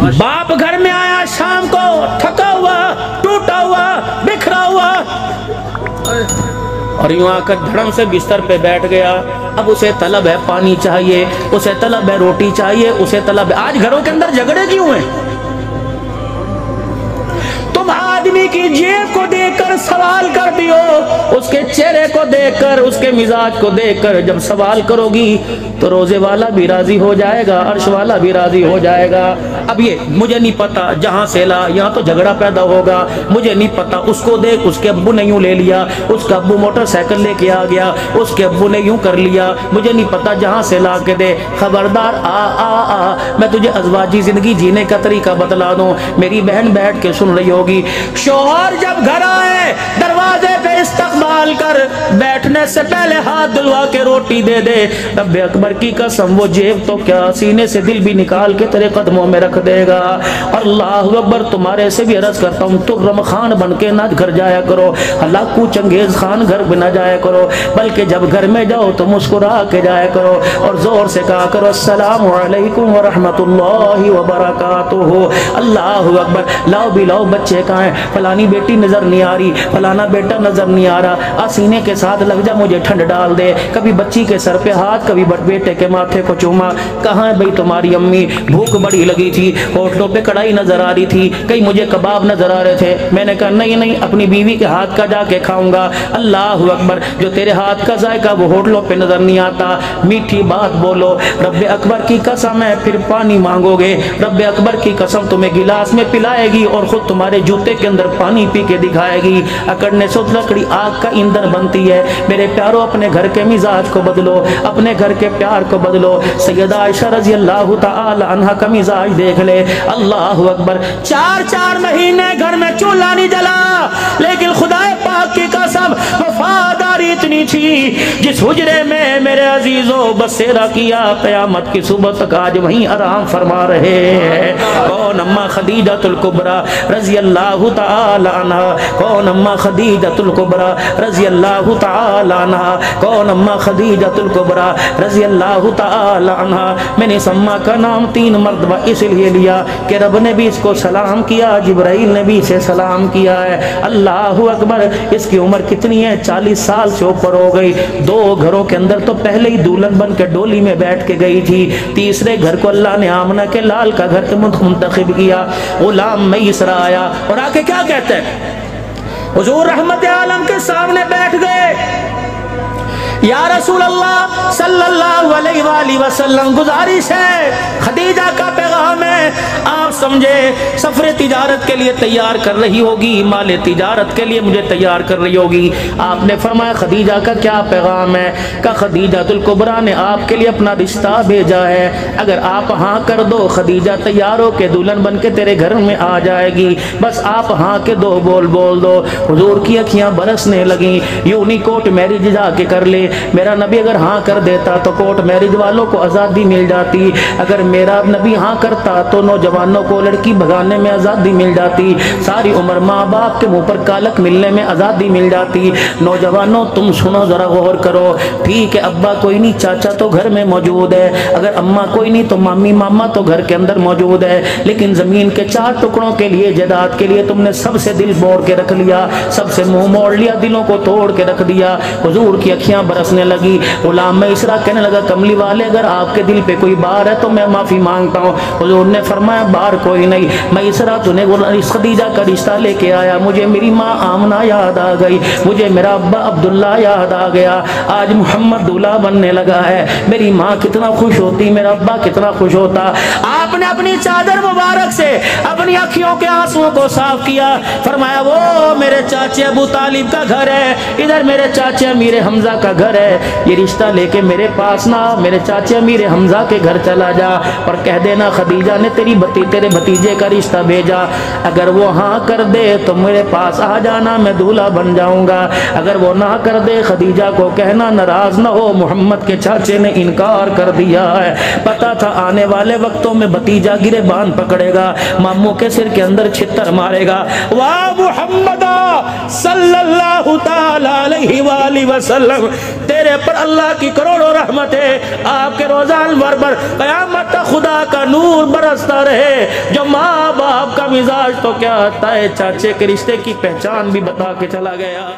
باپ گھر میں آیا شام کو تھکا ہوا ٹوٹا ہوا بکھرا ہوا اور یوں آ کر دھڑم سے بستر پہ بیٹھ گیا. اب اسے طلب ہے پانی چاہیے, اسے طلب ہے روٹی چاہیے, اسے طلب ہے. آج گھروں کے اندر جھگڑے کیوں ہیں؟ تم آدمی کی جیب کو دیکھ کر سوال کر دیو, اس کے چہرے کو دیکھ کر, اس کے مزاج کو دیکھ کر جب سوال کرو گی تو روزے والا بھی راضی ہو جائے گا, عرش والا بھی راضی ہو جائے گا. اب یہ مجھے نہیں پتا, جہاں سے لا یہاں تو جھگڑا پیدا ہوگا. مجھے نہیں پتا, اس کو دیکھ, اس کے ابو نے یوں لے لیا, اس کا ابو موٹر سائیکل لے کے آ گیا, اس کے ابو نے یوں کر لیا. مجھے نہیں پتا, جہاں سے لا کے دے. خبردار آ آ آ میں تجھے ازواجی زندگی جینے کا طریقہ بتلا دوں. میری بہن بیٹھ کے سن رہی ہوگی. شوہر جب گھر آئے دروازے پہ استقبال کر, بیٹھنے سے پہلے ہاتھ دلوا کے روٹی دے دے. رب اکبر کی قسم وہ جیب تو کیا سینے سے دل بھی نکال کے تیرے قدموں میں رکھ دے گا. اللہ اکبر. تمہارے سے بھی عرض کرتا ہوں, ترم خان بن کے نہ گھر جایا کرو, ہلاکو چنگیز خان گھر بنا جایا کرو, بلکہ جب گھر میں جاؤ تو مسکرا کے جایا کرو اور زور سے کہا کرو السلام علیکم ورحمۃ اللہ وبرکاتہ. اللہ اکبر. لاؤ بھی لاؤ, بچے کہاں ہیں؟ فلانی بیٹی نظر نہیں آ رہی, فلانا بیٹا نظر نہیں آ رہا, سینے کے ساتھ لگ جا, مجھے ٹھنڈ ڈال دے. کبھی بچی کے سر پہ ہاتھ, کبھی بیٹے کے ماتھے کو چوما. کہاں ہے بھئی تمہاری امی؟ بھوک بڑی لگی تھی, ہوٹلوں پہ کڑھائی نظر آ رہی تھی, کئی مجھے کباب نظر آ رہے تھے. میں نے کہا نہیں نہیں, اپنی بیوی کے ہاتھ کا جا کے کھاؤں گا. اللہ اکبر. جو تیرے ہاتھ کا ذائقہ وہ ہوٹلوں پہ نظر نہیں آتا. میٹھی بات بولو. رب اکبر کی قسم ہے پھر پانی مانگو گے, رب اکبر کی قسم تمہیں گلاس میں پلائے گی اور خود تمہارے جوتے کے اندر پانی پی کے دکھائے گی. اکڑنے سے لکڑی آگ کا ایندھن بنتی ہے. میرے پیاروں, اپنے گھر کے مزاج کو بدلو, اپنے گھر کے پیار کو بدلو. سیدہ عائشہ رضی اللہ تعالی عنہ کا مزاج دیکھ لے. اللہ اکبر. 4 مہینے گھر میں چولہا نہیں جلا, لیکن خدا پاک کی قسم وفاداری اتنی تھی, جس حجرے میں میرے عزیزوں بسیرا کیا قیامت کی صبح تک آج وہیں آرام فرما رہے ہیں. کون؟ اماں خدیجہ الکبریٰ رضی اللہ تعالی عنہ. کون؟ اماں خدیجہ الکبریٰ رضی اللہ تعالی عنہ. کون؟ اماں خدیجہ الکبریٰ رضی اللہ تعالی عنہ. میں نے اس اماں کا نام 3 مرتبہ اس لیے لیا کہ رب نے بھی اس کو سلام کیا, جبرائیل نے بھی اسے سلام کیا ہے. اللہ اکبر. اس کی عمر کتنی ہے؟ 40 سال سے اوپر ہو گئی. 2 گھروں کے اندر تو پہلے ہی دلہن بن کے ڈولی میں بیٹھ کے گئی تھی. تیسرے گھر کو اللہ نے آمنہ کے لال کا گھر منتخب کیا. غلام میسر آیا اور آ کے کیا کہتے ہیں؟ حضور رحمت عالم کے سامنے بیٹھ گئے. یا رسول اللہ صلی اللہ علیہ وآلہ وسلم, گزارش ہے, خدیجہ کا پیغام ہے, آپ سمجھے سفر تجارت کے لیے تیار کر رہی ہوگی, مال تجارت کے لیے مجھے تیار کر رہی ہوگی. آپ نے فرمایا خدیجہ کا کیا پیغام ہے؟ کہ خدیجہ الکبریٰ نے آپ کے لیے اپنا رشتہ بھیجا ہے, اگر آپ ہاں کر دو خدیجہ تیار ہو کے دلہن بن کے تیرے گھر میں آ جائے گی, بس آپ ہاں کے دو بول دو. حضور کی اکھیاں برسنے لگیں. یوں نہیں کوٹ میرج جا کے کر لے, میرا نبی اگر ہاں کر دیتا تو کورٹ میرج والوں کو آزادی مل جاتی. اگر میرا نبی ہاں کرتا تو نوجوانوں کو لڑکی بھگانے میں آزادی مل جاتی. ساری عمر ماں باپ کے منہ پر کالک ملنے میں آزادی مل جاتی. نوجوانوں تم سنو, ذرا غور کرو. ٹھیک ہے, ابا کوئی نہیں, چاچا تو گھر میں موجود ہے, اگر اماں کوئی نہیں تو مامی ماما تو گھر کے اندر موجود ہے, لیکن زمین کے 4 ٹکڑوں کے لیے, جائیداد کے لیے تم نے سب سے دل موڑ کے رکھ لیا, سب سے منہ موڑ لیا, دلوں کو توڑ کے رکھ دیا. حضور کی اکھیاں برسنے لگی. غلام میسرہ کہنے لگا کملی والے, اگر آپ کے دل پہ کوئی بار ہے تو میں معافی مانگتا ہوں. حضور نے فرمایا بار کوئی نہیں. میسرہ تو نے خدیجہ کا رشتہ لے کے آیا, مجھے میری ماں آمنہ یاد آ گئی, مجھے میرا ابا عبداللہ یاد آ گیا. آج محمد دولہا بننے لگا ہے. میری ماں کتنا خوش ہوتی, میرا ابا کتنا خوش ہوتا. آپ نے اپنی چادر مبارک سے اپنی اکھیوں کے آنسوؤں کو صاف کیا. فرمایا وہ میرے چاچے ابو طالب کا گھر ہے, ادھر میرے چاچے امیر حمزہ کا گھر ہے. یہ رشتہ لے کے میرے پاس نہ, میرے چاچے امیر حمزہ کے گھر چلا جا اور کہہ دینا خدیجہ نے تیرے بھتیجے کا رشتہ بھیجا, اگر وہ ہاں کر دے تو میرے پاس آ جانا, میں دولہا بن جاؤں گا. اگر وہ نہ کر دے خدیجہ کو کہنا ناراض نہ ہو, محمد کے چاچے نے انکار کر دیا ہے. پتا تھا آنے والے وقتوں میں بھتیجا گریبان پکڑے گا, ماموں کے سر کے اندر چھتر مارے گا. واہ محمد صلی اللہ تعالی علیہ وآلہ وسلم, تیرے پر اللہ کی کروڑوں رحمت ہے, آپ کے روزہ انور پر قیامت تک خدا کا نور برستا رہے. جو ماں باپ کا مزاج تو کیا، تائے چاچے کے رشتے کی پہچان بھی بتا کے چلا گیا۔